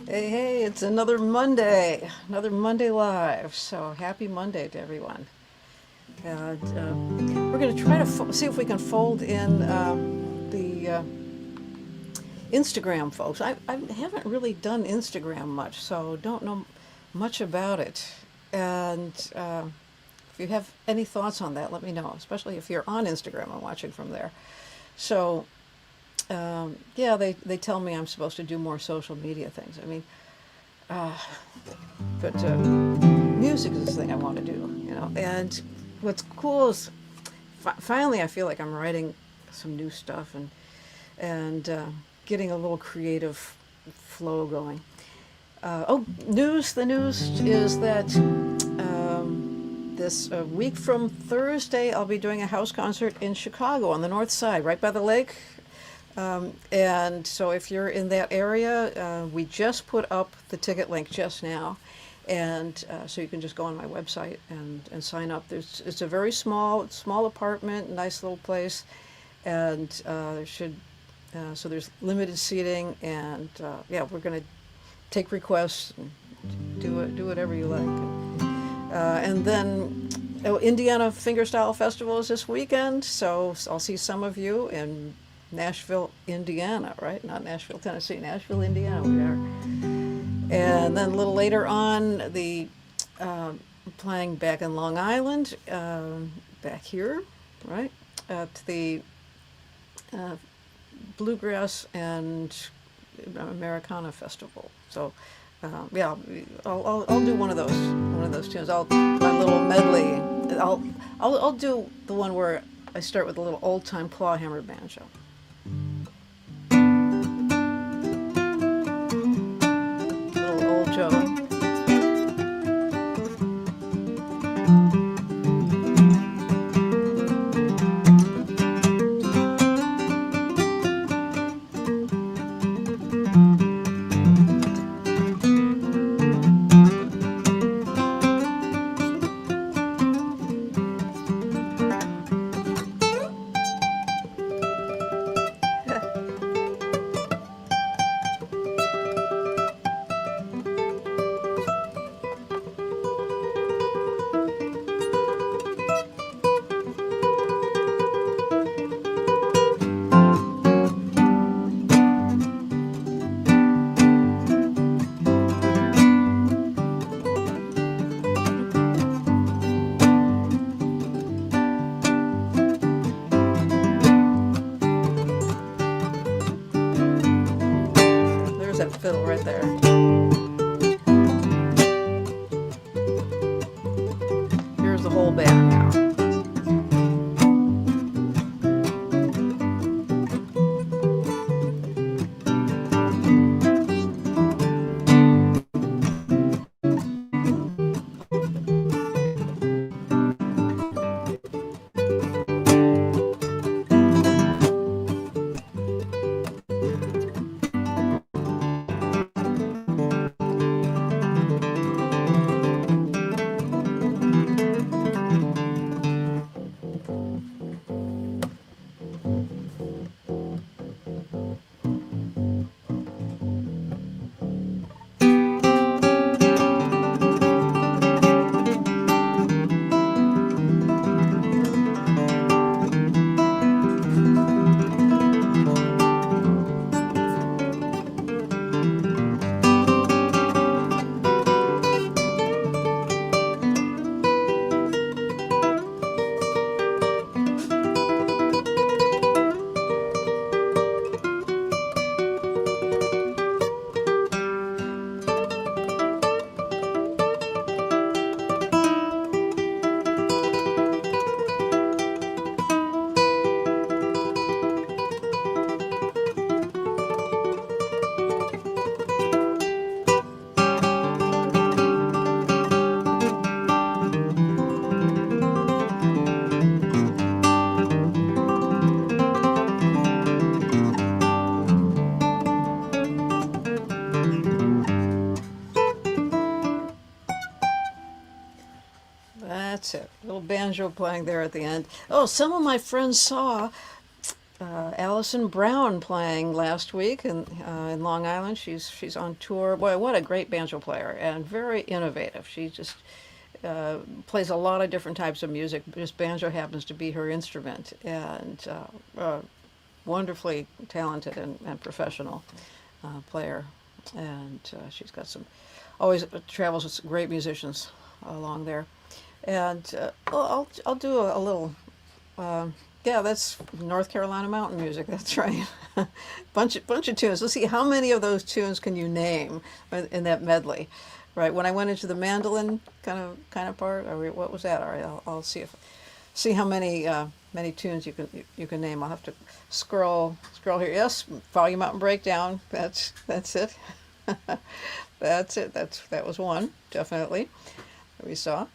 Hey, hey, it's another Monday Live. So happy Monday to everyone. And we're going to try to see if we can fold in the Instagram folks. I haven't really done Instagram much, so don't know much about it. And if you have any thoughts on that, let me know, especially if you're on Instagram and watching from there. So, yeah, they tell me I'm supposed to do more social media things. I mean, uh, but music is the thing I want to do. And what's cool is finally I feel like I'm writing some new stuff and getting a little creative flow going. The news is that this week from Thursday I'll be doing a house concert in Chicago on the north side, right by the lake. And so if you're in that area, we just put up the ticket link just now. And so you can just go on my website and sign up. It's a very small apartment, nice little place. And so there's limited seating. And yeah, we're going to take requests and do whatever you like. And then Indiana Fingerstyle Festival is this weekend. So I'll see some of you in Nashville, Indiana, right? Not Nashville, Tennessee, Nashville, Indiana, we are. And then a little later on, playing back in Long Island, back here, right? At the Bluegrass and Americana Festival. So, yeah, I'll do one of those tunes. My little medley. I'll do the one where I start with a little old time clawhammer banjo. Little old Joe. There's that fiddle right there. Here's the whole band now. That's it. Little banjo playing there at the end. Oh, some of my friends saw Allison Brown playing last week in Long Island. She's on tour. Boy, what a great banjo player and very innovative. She just plays a lot of different types of music. Just banjo happens to be her instrument, and wonderfully talented and professional player. And she's got always travels with some great musicians along there. And I'll do a little. Yeah, that's North Carolina mountain music. That's right. bunch of tunes. Let's see how many of those tunes can you name in that medley, right? When I went into the mandolin kind of part, what was that? All right, I'll see how many tunes you can name. I'll have to scroll here. Yes, volume up and breakdown. That's it. That's it. That was one definitely that we saw,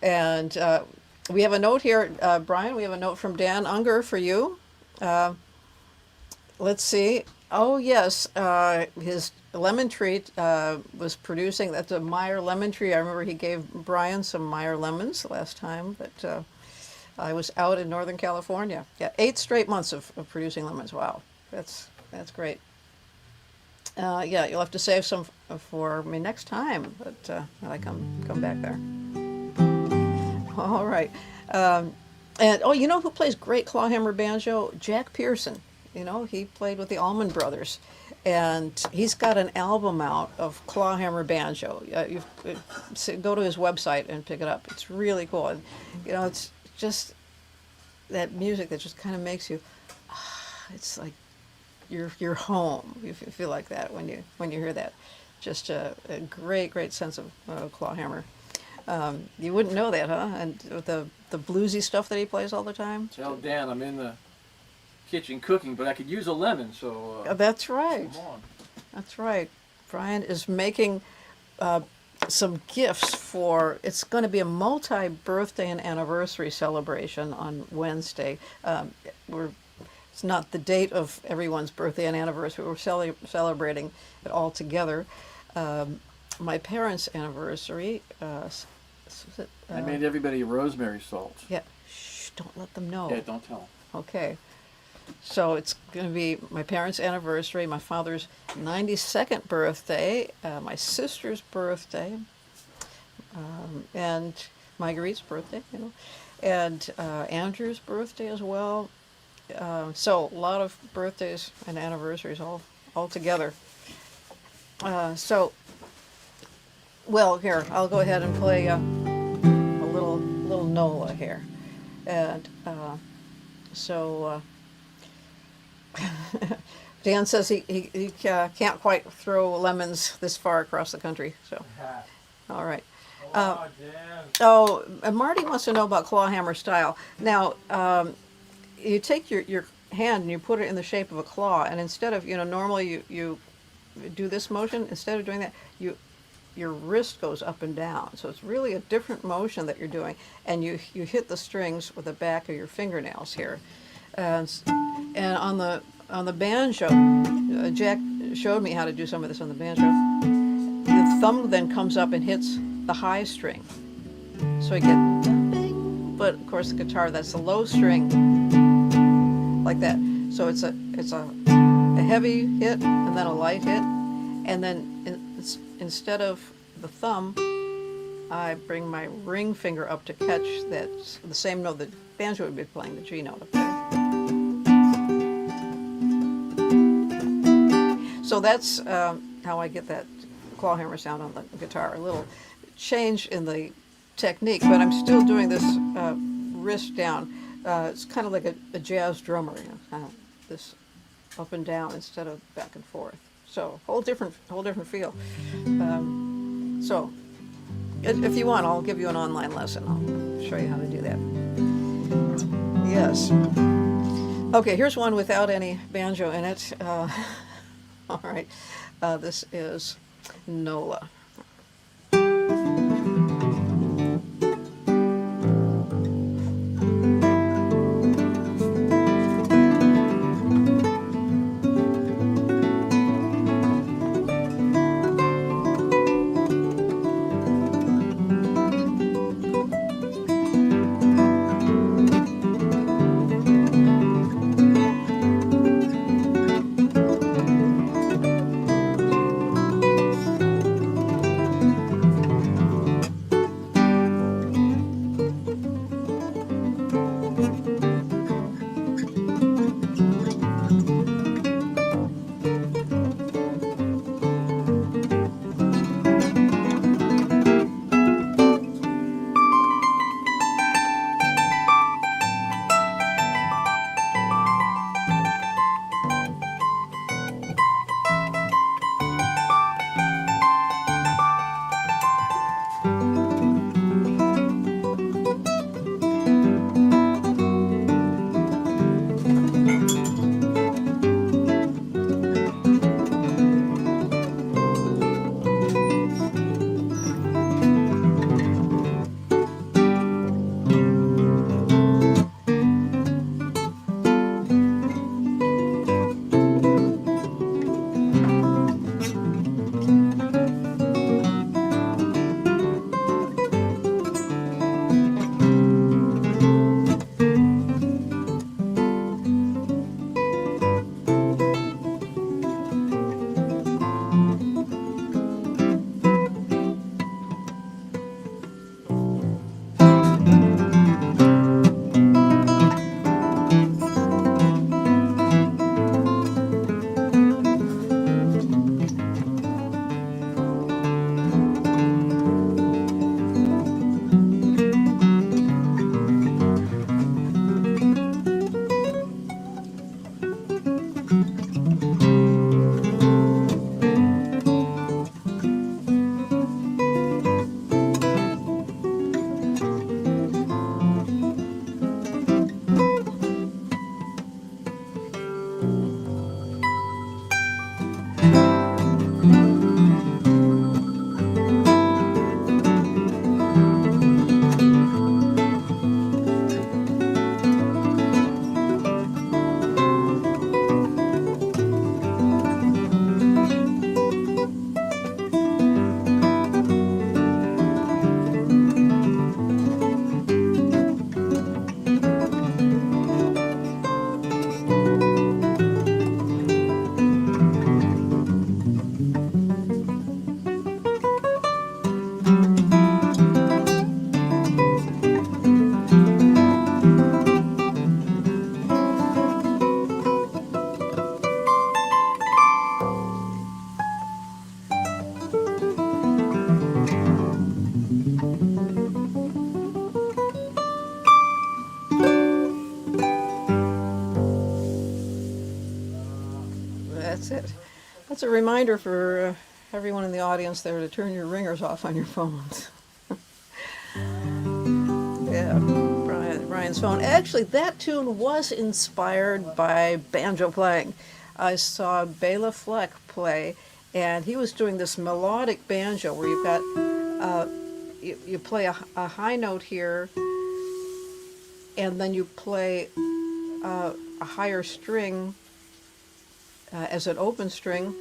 and. We have a note here, Brian. We have a note from Dan Unger for you. Let's see. Oh, yes. His lemon tree was producing. That's a Meyer lemon tree. I remember he gave Brian some Meyer lemons last time that I was out in Northern California. Yeah, 8 straight months of producing lemons. Wow, that's great. Yeah, you'll have to save some for me next time that I come back there. All right. And you know who plays great clawhammer banjo? Jack Pearson. You know, he played with the Allman Brothers. And he's got an album out of clawhammer banjo. Go to his website and pick it up. It's really cool. And, you know, it's just that music that just kind of makes you, it's like you're home. You feel like that when you hear that. Just a great sense of clawhammer. You wouldn't know that, huh? And with the bluesy stuff that he plays all the time. Tell Dan I'm in the kitchen cooking, but I could use a lemon, so... That's right. Come on. That's right. Brian is making some gifts for... It's going to be a multi-birthday and anniversary celebration on Wednesday. It's not the date of everyone's birthday and anniversary. We're celebrating it all together. My parents' anniversary... I made everybody rosemary salt. Yeah. Shh, don't let them know. Yeah, don't tell them. Okay. So it's going to be my parents' anniversary, my father's 92nd birthday, my sister's birthday, and Marguerite's birthday, you know, and Andrew's birthday as well. So a lot of birthdays and anniversaries all together. Well, here, I'll go ahead and play a little Nola here. And Dan says he can't quite throw lemons this far across the country. So, all right. And Marty wants to know about clawhammer style. Now, you take your hand and you put it in the shape of a claw, and instead of, normally you do this motion, instead of doing that, your wrist goes up and down. So it's really a different motion that you're doing. And you hit the strings with the back of your fingernails here. And on the banjo, Jack showed me how to do some of this on the banjo. The thumb then comes up and hits the high string. So you get, but of course the guitar, that's the low string, like that. So it's a heavy hit and then a light hit. And then instead of the thumb, I bring my ring finger up to catch the same note that banjo would be playing, the G note up there. So that's how I get that clawhammer sound on the guitar. A little change in the technique, but I'm still doing this wrist down. It's kind of like a jazz drummer, kind of this up and down instead of back and forth. So whole different feel. So if you want, I'll give you an online lesson. I'll show you how to do that. Yes. Okay, here's one without any banjo in it. All right. This is Nola. That's a reminder for everyone in the audience there to turn your ringers off on your phones. Yeah, Brian's phone. Actually, that tune was inspired by banjo playing. I saw Bela Fleck play, and he was doing this melodic banjo where you've got, you play a high note here, and then you play a higher string as an open string,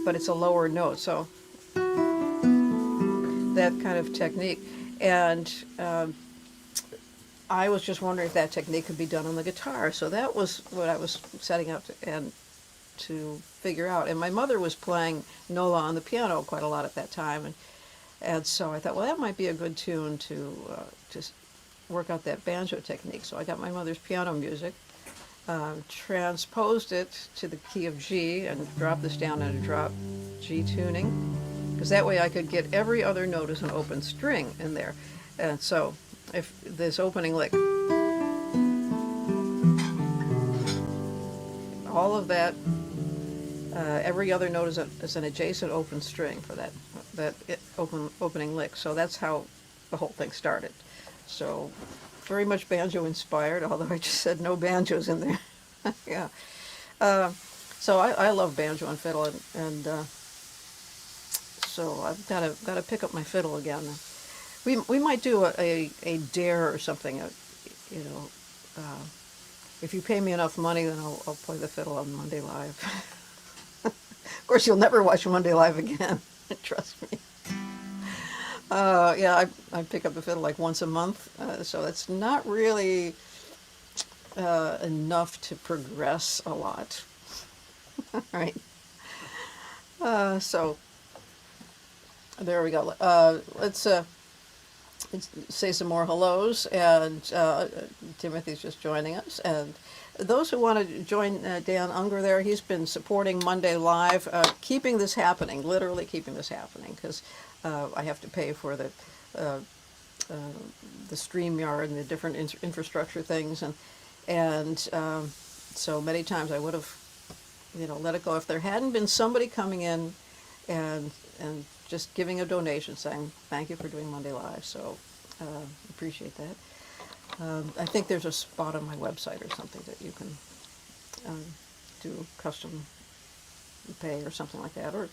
but it's a lower note. So that kind of technique. And I was just wondering if that technique could be done on the guitar. So that was what I was setting up to figure out. And my mother was playing Nola on the piano quite a lot at that time. And so I thought, well, that might be a good tune to work out that banjo technique. So I got my mother's piano music, transposed it to the key of G, and dropped this down in a drop G tuning, because that way I could get every other note as an open string in there. And so if this opening lick, all of that, every other note is an adjacent open string for that opening lick. So that's how the whole thing started. So very much banjo inspired, although I just said no banjos in there. Yeah. So I love banjo and fiddle, and so I've got to pick up my fiddle again. We might do a dare or something. If you pay me enough money, then I'll play the fiddle on Monday Live. Of course, you'll never watch Monday Live again. Trust me. Yeah, I pick up the fiddle like once a month, so it's not really enough to progress a lot. Right. So there we go. Let's say some more hellos, and Timothy's just joining us. And those who want to join Dan Unger there, he's been supporting Monday Live, keeping this happening, literally keeping this happening, because I have to pay for the StreamYard and the different infrastructure things, and so many times I would have, let it go if there hadn't been somebody coming in and just giving a donation, saying thank you for doing Monday Live. So appreciate that. I think there's a spot on my website or something that you can do custom pay or something like that, or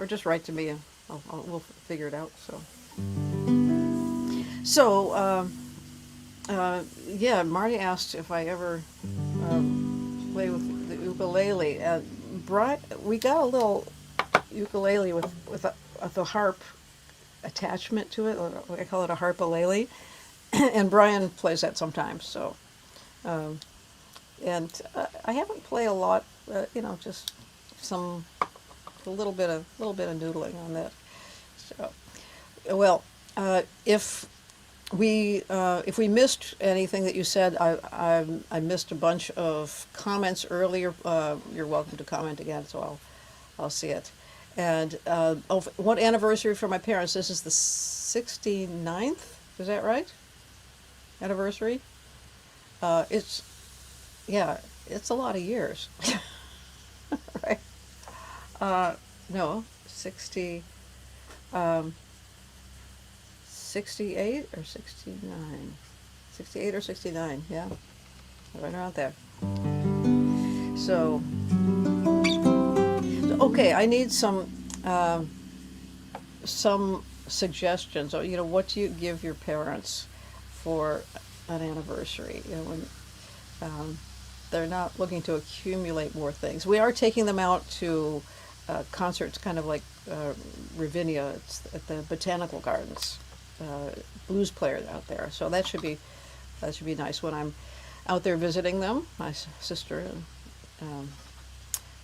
just write to me and we'll figure it out. Yeah, Marty asked if I ever play with the ukulele. We got a little ukulele with a harp attachment to it. I call it a harp-a-lele, and Brian plays that sometimes. So, and I haven't played a lot. Just a little bit of noodling on that. So, well, if we missed anything that you said, I missed a bunch of comments earlier. You're welcome to comment again, so I'll see it. And what anniversary for my parents? This is the 69th. Is that right? Anniversary. It's a lot of years. Right. No, 68 or 69. 68 or 69, yeah. Right around there. So, okay, I need some suggestions. What do you give your parents for an anniversary? When they're not looking to accumulate more things. We are taking them out to concerts, kind of like Ravinia. It's at the Botanical Gardens. Blues player out there, so that should be nice when I'm out there visiting them. My sister and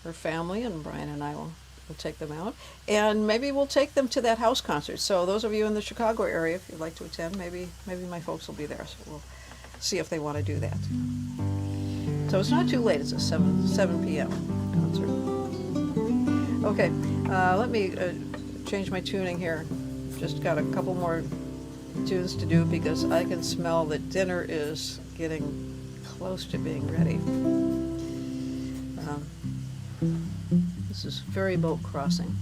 her family, and Brian and I will take them out, and maybe we'll take them to that house concert. So those of you in the Chicago area, if you'd like to attend, maybe my folks will be there. So we'll see if they want to do that. So it's not too late. It's a 7 p.m. concert. Okay, let me change my tuning here. Just got a couple more tunes to do because I can smell that dinner is getting close to being ready. This is Ferry Boat Crossing.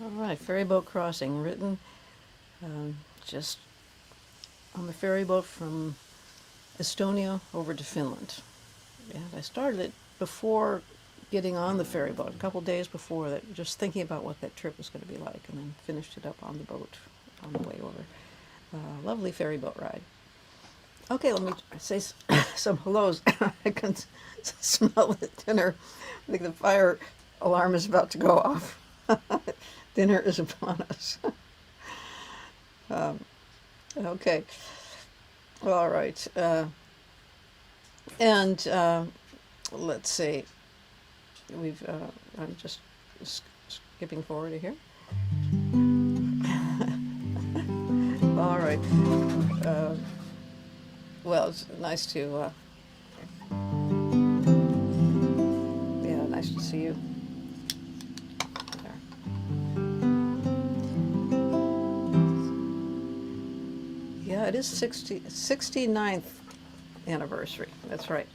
All right, ferry boat crossing, written just on the ferry boat from Estonia over to Finland. And I started it before getting on the ferry boat, a couple days before that, just thinking about what that trip was going to be like, and then finished it up on the boat on the way over. Lovely ferry boat ride. Okay, let me say some hellos. I can smell the dinner. I think the fire alarm is about to go off. Dinner is upon us. Okay. All right. Let's see. I'm just skipping forward to here. All right. Well, it's nice to, nice to see you. There. Yeah, it is 69th anniversary. That's right.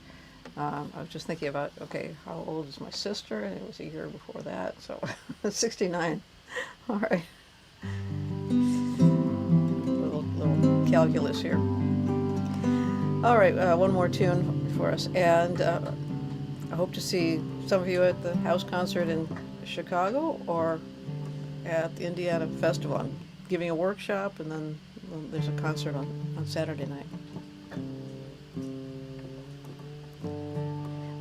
I was just thinking about, okay, how old is my sister? And it was a year before that, so 69. All right. Little calculus here. All right, one more tune for us, and I hope to see some of you at the house concert in Chicago or at the Indiana Festival. I'm giving a workshop, and then there's a concert on Saturday night.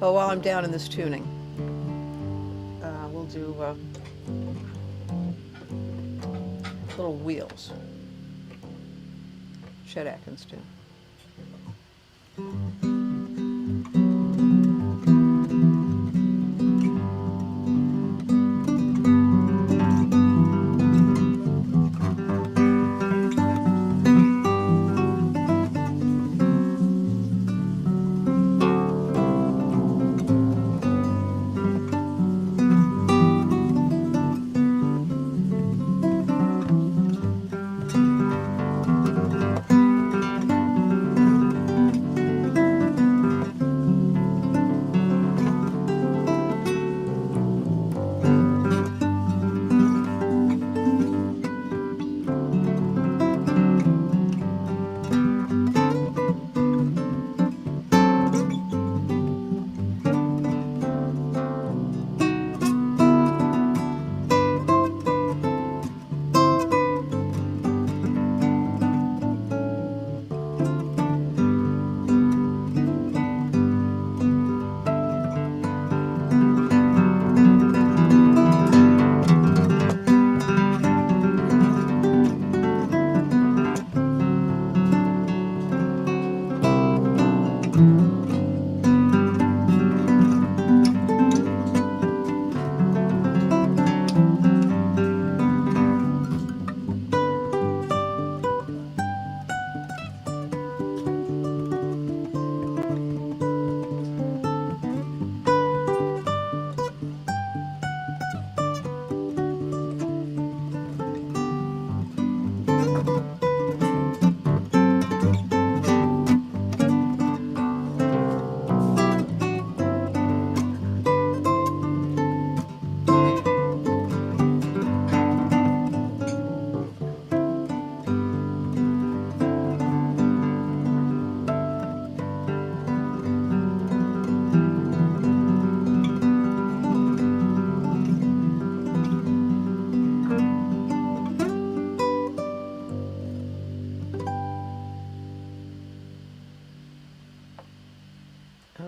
Well, while I'm down in this tuning, we'll do Little Wheels, Chet Atkins tune.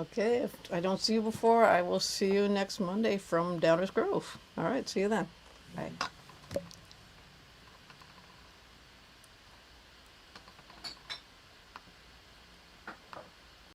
Okay, if I don't see you before, I will see you next Monday from Downers Grove. All right, see you then. Bye.